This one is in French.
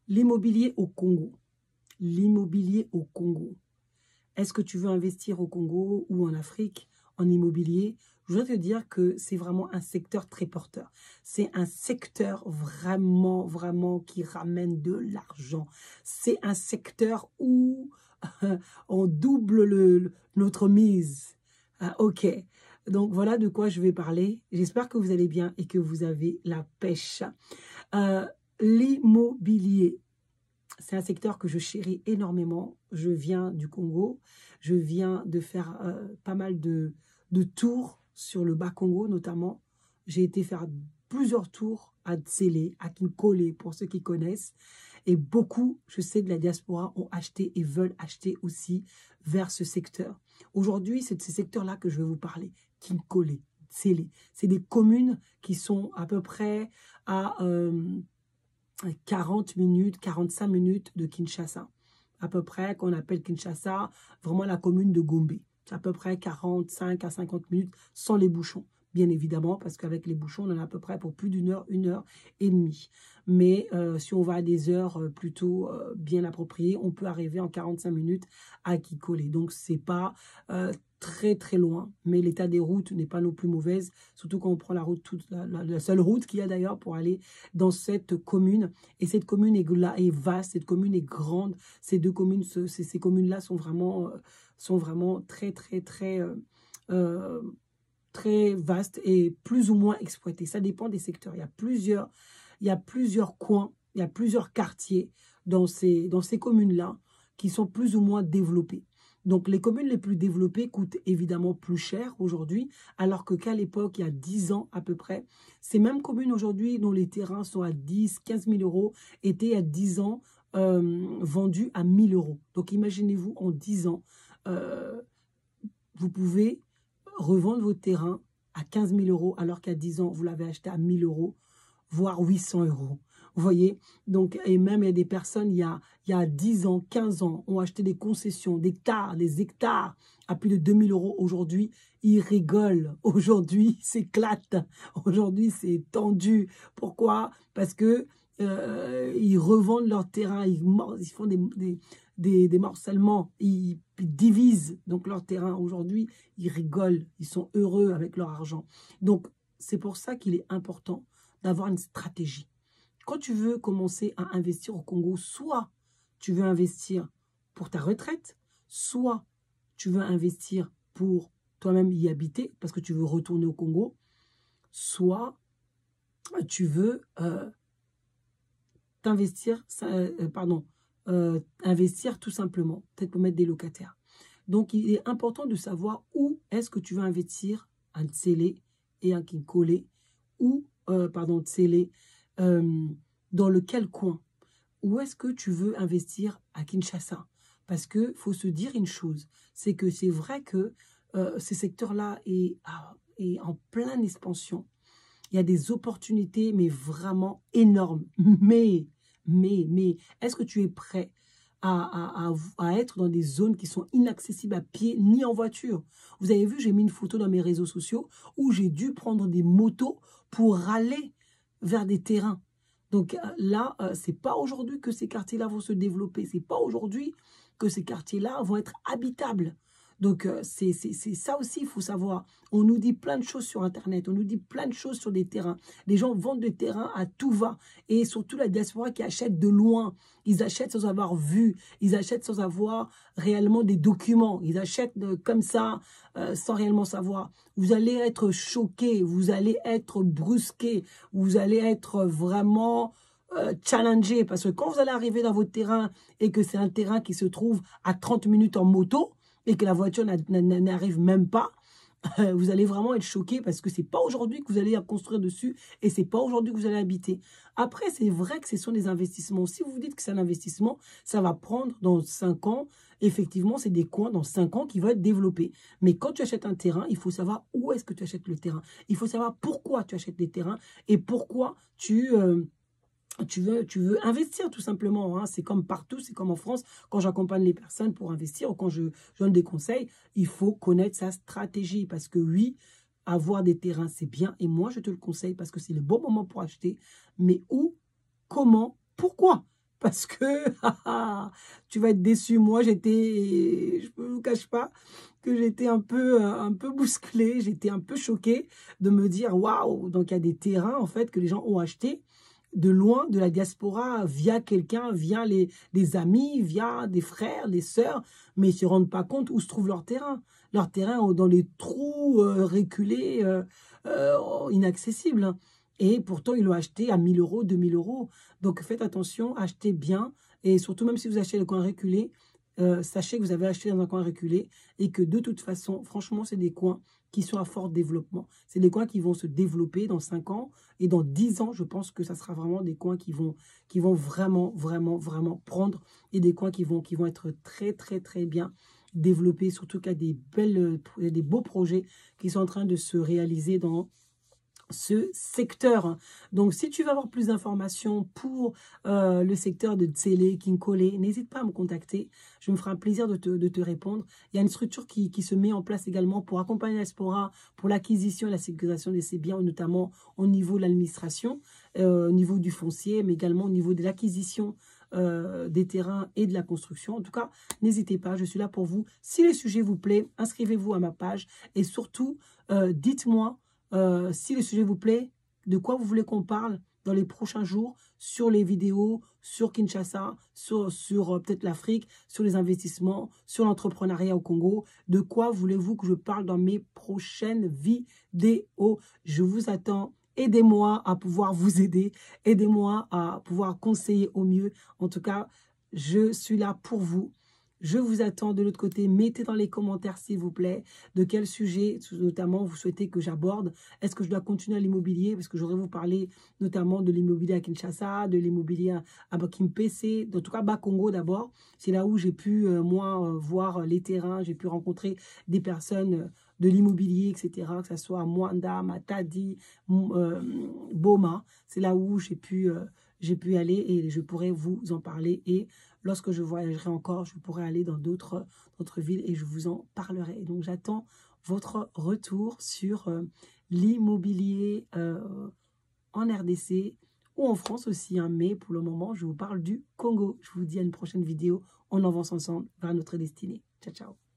L'immobilier au Congo. L'immobilier au Congo. Est-ce que tu veux investir au Congo ou en Afrique en immobilier? Je voudrais te dire que c'est vraiment un secteur très porteur. C'est un secteur vraiment, vraiment qui ramène de l'argent. C'est un secteur où on double notre mise. Ah, ok, donc voilà de quoi je vais parler. J'espère que vous allez bien et que vous avez la pêche. L'immobilier, c'est un secteur que je chéris énormément. Je viens du Congo. Je viens de faire pas mal de tours sur le Bas-Congo notamment. J'ai été faire plusieurs tours à Tsélé, à Kinkole, pour ceux qui connaissent. Et beaucoup, je sais, de la diaspora ont acheté et veulent acheter aussi vers ce secteur. Aujourd'hui, c'est de ces secteurs-là que je vais vous parler. Kinkole, Tsélé. C'est des communes qui sont à peu près à 40 minutes, 45 minutes de Kinshasa. À peu près, qu'on appelle Kinshasa, vraiment la commune de Gombe. C'est à peu près 45 à 50 minutes sans les bouchons. Bien évidemment, parce qu'avec les bouchons, on en a à peu près pour plus d'une heure et demie. Mais si on va à des heures plutôt bien appropriées, on peut arriver en 45 minutes à Kinkole. Donc, c'est pas très très loin, mais l'état des routes n'est pas non plus mauvaise, surtout quand on prend la route, la seule route qu'il y a d'ailleurs pour aller dans cette commune. Et cette commune est vaste, cette commune est grande. Ces deux communes, ces communes-là sont vraiment très très très très vastes et plus ou moins exploitées. Ça dépend des secteurs. Il y a plusieurs coins, il y a plusieurs quartiers dans ces communes-là qui sont plus ou moins développés. Donc, les communes les plus développées coûtent évidemment plus cher aujourd'hui, alors qu'à l'époque, il y a 10 ans à peu près, ces mêmes communes aujourd'hui dont les terrains sont à 10, 15 000 euros étaient à 10 ans vendus à 1 000 euros. Donc, imaginez-vous, en 10 ans, vous pouvez revendre votre terrain à 15 000 euros, alors qu'à 10 ans, vous l'avez acheté à 1 000 euros, voire 800 euros. Vous voyez, donc, et même il y a des personnes, il y a 10 ans, 15 ans, ont acheté des concessions, des hectares à plus de 2 000 euros. Aujourd'hui, ils rigolent. Aujourd'hui, ils s'éclatent. Aujourd'hui, c'est tendu. Pourquoi? Parce que ils revendent leur terrain, ils font des morcellements, ils divisent donc leur terrain. Aujourd'hui, ils rigolent, ils sont heureux avec leur argent. Donc, c'est pour ça qu'il est important d'avoir une stratégie. Quand tu veux commencer à investir au Congo, soit tu veux investir pour ta retraite, soit tu veux investir pour toi-même y habiter parce que tu veux retourner au Congo, soit tu veux investir tout simplement, peut-être pour mettre des locataires. Donc, il est important de savoir où est-ce que tu veux investir en Tsélé et en Kinkole, ou, Tsélé, dans lequel coin? Où est-ce que tu veux investir à Kinshasa? Parce qu'il faut se dire une chose, c'est que c'est vrai que ce secteur-là est en pleine expansion. Il y a des opportunités, mais vraiment énormes. Mais, est-ce que tu es prêt à être dans des zones qui sont inaccessibles à pied ni en voiture? Vous avez vu, j'ai mis une photo dans mes réseaux sociaux où j'ai dû prendre des motos pour aller vers des terrains. Donc là, c'est pas aujourd'hui que ces quartiers-là vont se développer. C'est pas aujourd'hui que ces quartiers-là vont être habitables. Donc, c'est ça aussi, il faut savoir. On nous dit plein de choses sur Internet, on nous dit plein de choses sur des terrains. Les gens vendent des terrains à tout va. Et surtout la diaspora qui achète de loin. Ils achètent sans avoir vu, ils achètent sans avoir réellement des documents. Ils achètent comme ça, sans réellement savoir. Vous allez être choqués, vous allez être brusqués, vous allez être vraiment challengés. Parce que quand vous allez arriver dans votre terrain et que c'est un terrain qui se trouve à 30 minutes en moto, et que la voiture n'arrive même pas, vous allez vraiment être choqué parce que c'est pas aujourd'hui que vous allez construire dessus et c'est pas aujourd'hui que vous allez habiter. Après, c'est vrai que ce sont des investissements. Si vous vous dites que c'est un investissement, ça va prendre dans 5 ans. Effectivement, c'est des coins dans 5 ans qui vont être développés. Mais quand tu achètes un terrain, il faut savoir où est-ce que tu achètes le terrain. Il faut savoir pourquoi tu achètes des terrains et pourquoi tu veux investir tout simplement, hein. C'est comme partout, c'est comme en France. Quand j'accompagne les personnes pour investir ou quand je donne des conseils, il faut connaître sa stratégie. Parce que oui, avoir des terrains, c'est bien. Et moi, je te le conseille parce que c'est le bon moment pour acheter. Mais où, comment, pourquoi? parce que tu vas être déçu. Moi, je ne vous cache pas que j'étais un peu bousculée, j'étais un peu choquée de me dire, waouh, donc il y a des terrains, en fait, que les gens ont achetés de loin, de la diaspora, via quelqu'un, via des amis, via des frères, des sœurs, mais ils ne se rendent pas compte où se trouve leur terrain. Leur terrain dans les trous reculés, inaccessibles, hein. Et pourtant, ils l'ont acheté à 1000 euros, 2000 euros. Donc, faites attention, achetez bien. Et surtout, même si vous achetez le coin reculé, sachez que vous avez acheté dans un coin reculé et que de toute façon, franchement, c'est des coins qui sont à fort développement. C'est des coins qui vont se développer dans 5 ans et dans 10 ans, je pense que ça sera vraiment des coins qui vont vraiment, vraiment, vraiment prendre et des coins qui vont être très, très, très bien développés. Surtout qu'il y a des beaux projets qui sont en train de se réaliser dans ce secteur. Donc, si tu veux avoir plus d'informations pour le secteur de Tsélé, Kinkole, n'hésite pas à me contacter. Je me ferai un plaisir de te répondre. Il y a une structure qui se met en place également pour accompagner la diaspora, pour l'acquisition et la sécurisation de ces biens, notamment au niveau de l'administration, au niveau du foncier, mais également au niveau de l'acquisition des terrains et de la construction. En tout cas, n'hésitez pas, je suis là pour vous. Si le sujet vous plaît, inscrivez-vous à ma page et surtout, dites-moi si le sujet vous plaît, de quoi vous voulez qu'on parle dans les prochains jours sur les vidéos, sur Kinshasa, sur peut-être l'Afrique, sur les investissements, sur l'entrepreneuriat au Congo. De quoi voulez-vous que je parle dans mes prochaines vidéos? Je vous attends. Aidez-moi à pouvoir vous aider. Aidez-moi à pouvoir conseiller au mieux. En tout cas, je suis là pour vous. Je vous attends de l'autre côté. Mettez dans les commentaires, s'il vous plaît, de quel sujet, notamment, vous souhaitez que j'aborde. Est-ce que je dois continuer à l'immobilier? Parce que j'aurais vous parler notamment de l'immobilier à Kinshasa, de l'immobilier à Bakimpese, en tout cas Bakongo d'abord. C'est là où j'ai pu, moi, voir les terrains, j'ai pu rencontrer des personnes de l'immobilier, etc., que ce soit à Mwanda, Matadi, Boma. C'est là où j'ai pu aller et je pourrais vous en parler. Et lorsque je voyagerai encore, je pourrai aller dans d'autres villes et je vous en parlerai. Donc, j'attends votre retour sur l'immobilier en RDC ou en France aussi. Hein, mais pour le moment, je vous parle du Congo. Je vous dis à une prochaine vidéo. On avance ensemble vers notre destinée. Ciao, ciao.